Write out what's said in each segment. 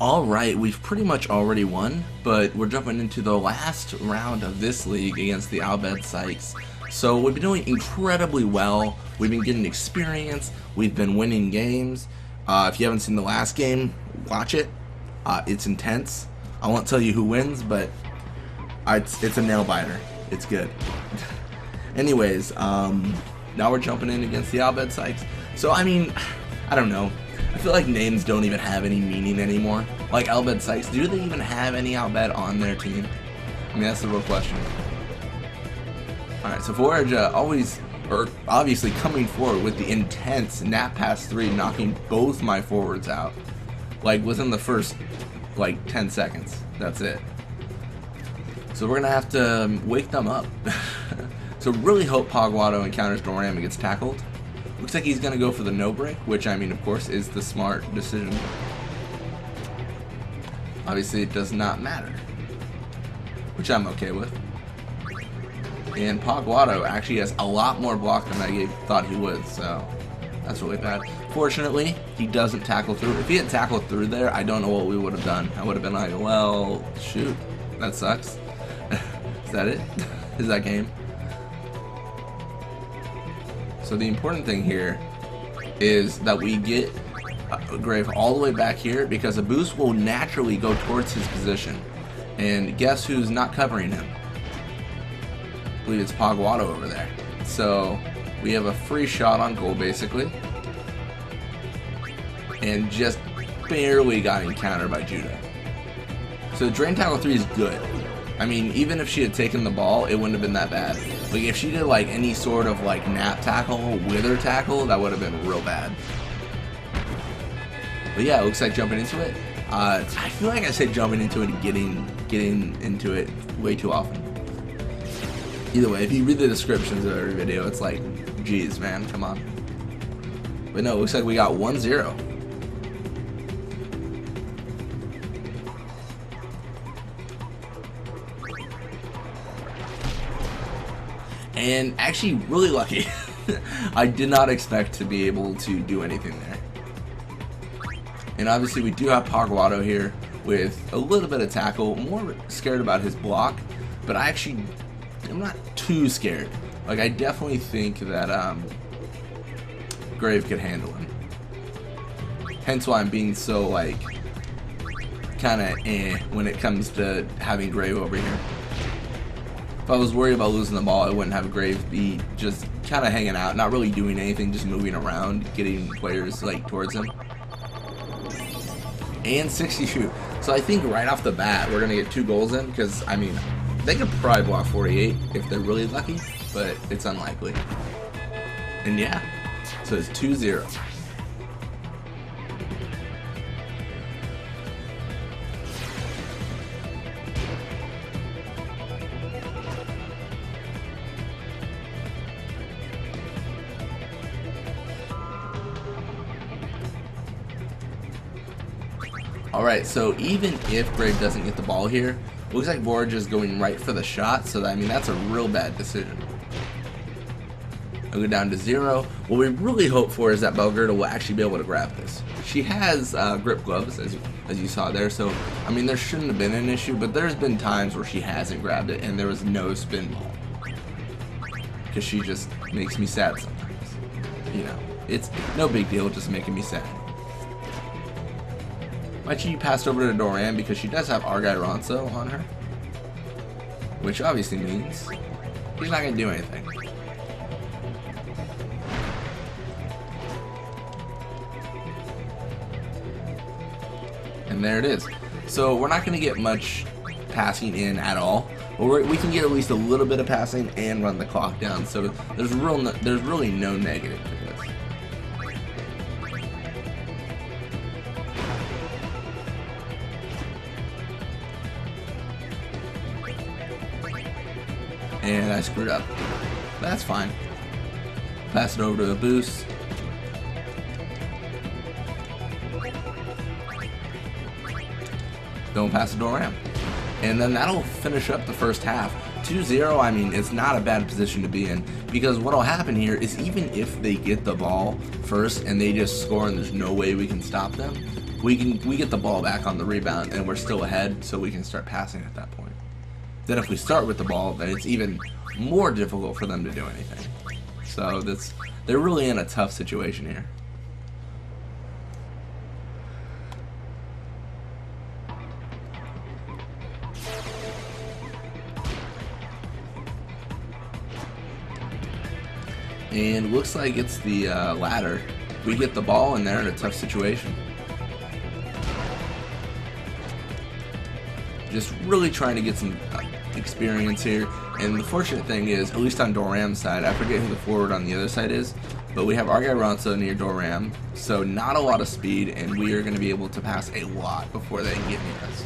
Alright, we've pretty much already won, but we're jumping into the last round of this league against the Bhed Psyches. So we've been doing incredibly well, we've been getting experience, we've been winning games. If you haven't seen the last game, watch it. It's intense. I won't tell you who wins, but it's a nail biter. It's good. Anyways, now we're jumping in against the Bhed Psyches. So I mean, I don't know. I feel like names don't even have any meaning anymore. Like Bhed Psyches, do they even have any Bhed on their team? I mean, that's the real question. Alright, so Forja obviously coming forward with the intense nap pass 3, knocking both my forwards out. Like within the first, 10 seconds. That's it. So we're gonna have to wake them up. So really hope Pogwato encounters Doram and gets tackled. Looks like he's gonna go for the no break, which I mean, of course, is the smart decision. Obviously, it does not matter, which I'm okay with. And Pogwato actually has a lot more block than I thought he would, so that's really bad. Fortunately, he doesn't tackle through. If he had tackled through there, I don't know what we would have done. I would have been like, well, shoot, that sucks. Is that it? Is that game? So the important thing here is that we get Grave all the way back here, because a boost will naturally go towards his position. And guess who's not covering him? I believe it's Pogwato over there. So we have a free shot on goal basically. And just barely got encountered by Judah. So Drain Tackle 3 is good. I mean, even if she had taken the ball, it wouldn't have been that bad. Like, if she did, any sort of, nap tackle, wither tackle, that would have been real bad. But yeah, it looks like jumping into it. I feel like I said jumping into it and getting into it way too often. Either way, if you read the descriptions of every video, it's like, geez, man, come on. But no, it looks like we got 1-0. And actually really lucky. I did not expect to be able to do anything there. And obviously we do have Pogwato here with a little bit of tackle. More scared about his block, but I'm not too scared. I definitely think that Grave could handle him. Hence why I'm being so kinda when it comes to having Grave over here. If I was worried about losing the ball, I wouldn't have Grave be just kind of hanging out, not really doing anything, just moving around, getting players towards him. And 62. So I think right off the bat, we're gonna get 2 goals in, because I mean, they could probably block 48 if they're really lucky, but it's unlikely. And yeah, so it's 2-0. Alright, so even if Grave doesn't get the ball here, it looks like Borja is going right for the shot, so I mean, that's a real bad decision. I'll go down to 0. What we really hope for is that Belgerda will actually be able to grab this. She has grip gloves, as you saw there, so I mean, there shouldn't have been an issue, but there's been times where she hasn't grabbed it and there was no spin ball. Because she just makes me sad sometimes. You know, it's no big deal, just making me sad. Might she passed over to Doran because she does have Argai Ronso on her, which obviously means he's not going to do anything. And there it is. So we're not going to get much passing in at all, but we can get at least a little bit of passing and run the clock down. So there's really no negative to this. And I screwed up. That's fine. Pass it over to the boost. Don't pass the door ramp. And then that'll finish up the first half. 2-0, I mean, it's not a bad position to be in. Because what'll happen here is even if they get the ball first and they just score and there's no way we can stop them, we get the ball back on the rebound and we're still ahead, so we can start passing at that point. Then if we start with the ball, then it's even more difficult for them to do anything. So they're really in a tough situation here. And looks like it's the latter. We get the ball and they're in a tough situation. Just really trying to get some experience here. And the fortunate thing is, at least on Doram's side, I forget who the forward on the other side is, but we have our guy Ronso near Doram, so not a lot of speed, and we are going to be able to pass a lot before they can get near us.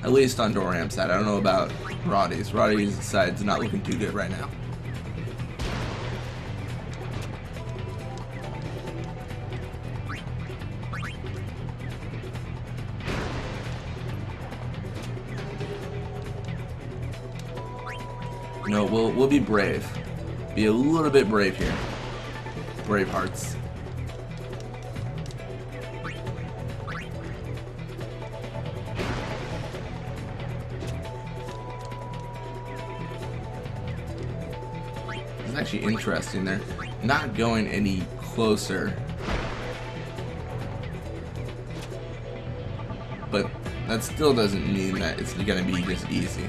At least on Doram's side. I don't know about Roddy's. Roddy's side's not looking too good right now. No, we'll be brave. Be a little bit brave here. Brave hearts. It's actually interesting. They're not going any closer. But that still doesn't mean that it's going to be just easy.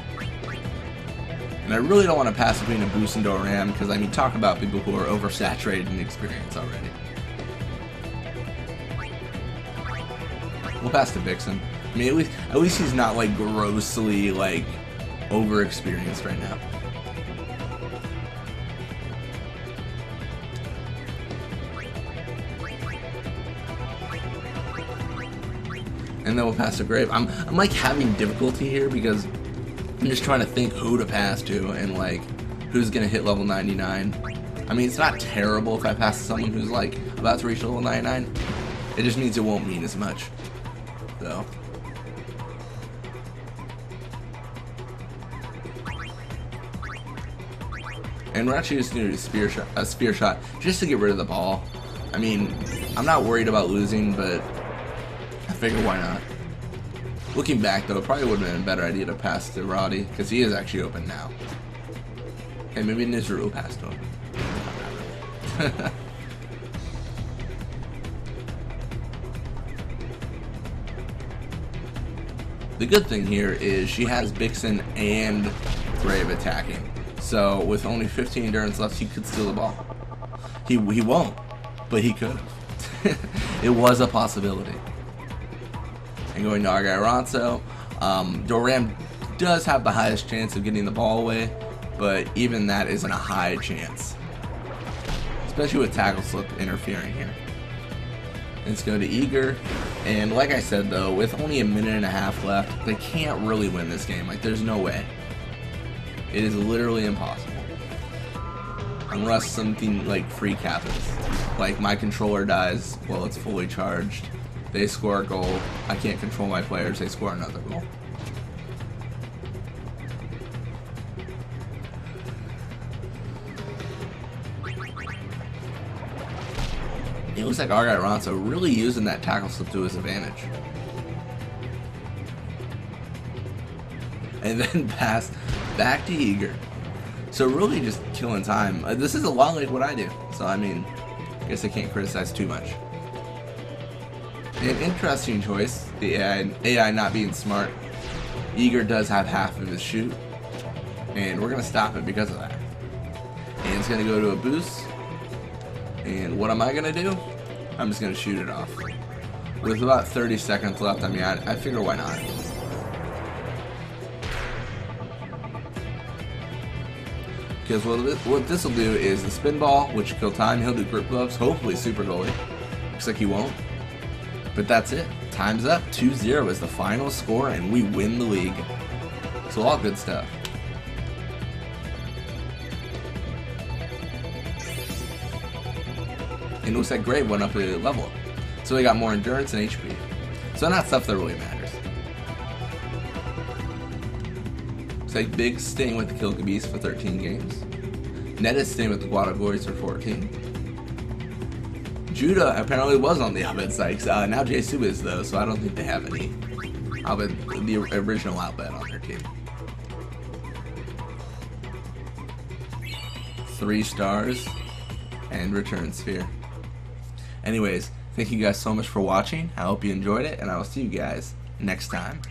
And I really don't want to pass between a Boost and Doram because, I mean, talk about people who are oversaturated in experience already. We'll pass to Vixen. I mean, at least he's not, like, grossly, like, over-experienced right now. And then we'll pass to Grave. I'm like having difficulty here because I'm just trying to think who to pass to and like who's gonna hit level 99. I mean, it's not terrible if I pass to someone who's like about to reach level 99. It just means it won't mean as much, though. And we're actually just gonna do a spear shot just to get rid of the ball. I mean, I'm not worried about losing, but I figure why not. Looking back, though, it probably would have been a better idea to pass to Roddy, because he is actually open now. And maybe Nizru will pass to him. Not really. The good thing here is she has Vixen and Grave attacking. So with only 15 endurance left, he could steal the ball. He won't, but he could have. It was a possibility. And going to our guy Ronso, Doram does have the highest chance of getting the ball away, but even that isn't a high chance, especially with tackle slip interfering here. Let's go to Eager, and like I said though, with only a minute and a half left, they can't really win this game. Like, there's no way. It is literally impossible. Unless something like freak happens. Like my controller dies while it's fully charged. They score a goal. I can't control my players. They score another goal. It looks like our guy Ronso really using that tackle slip to his advantage. And then pass back to Eager. So really just killing time. This is a lot like what I do. So I mean, I guess I can't criticize too much. An interesting choice, the AI not being smart. Eager does have half of his shoot, and we're going to stop it because of that. And it's going to go to a boost, and what am I going to do? I'm just going to shoot it off. With about 30 seconds left, I mean, I figure why not. Because what this will do is the spin ball, which kill time, he'll do grip gloves, hopefully super goalie. Looks like he won't. But that's it. Time's up. 2-0 is the final score, and we win the league. So all good stuff. And it looks like Grave went up a level. So he got more endurance and HP. So not stuff that really matters. Looks like Big staying with the Kilkabees for 13 games. Ned is staying with the Luca Goers for 14. Judah apparently was on the Bhed Psyches. Now JSU is though, so I don't think they have any the original Bhed on their team. 3 stars and return sphere. Anyways, thank you guys so much for watching. I hope you enjoyed it, and I will see you guys next time.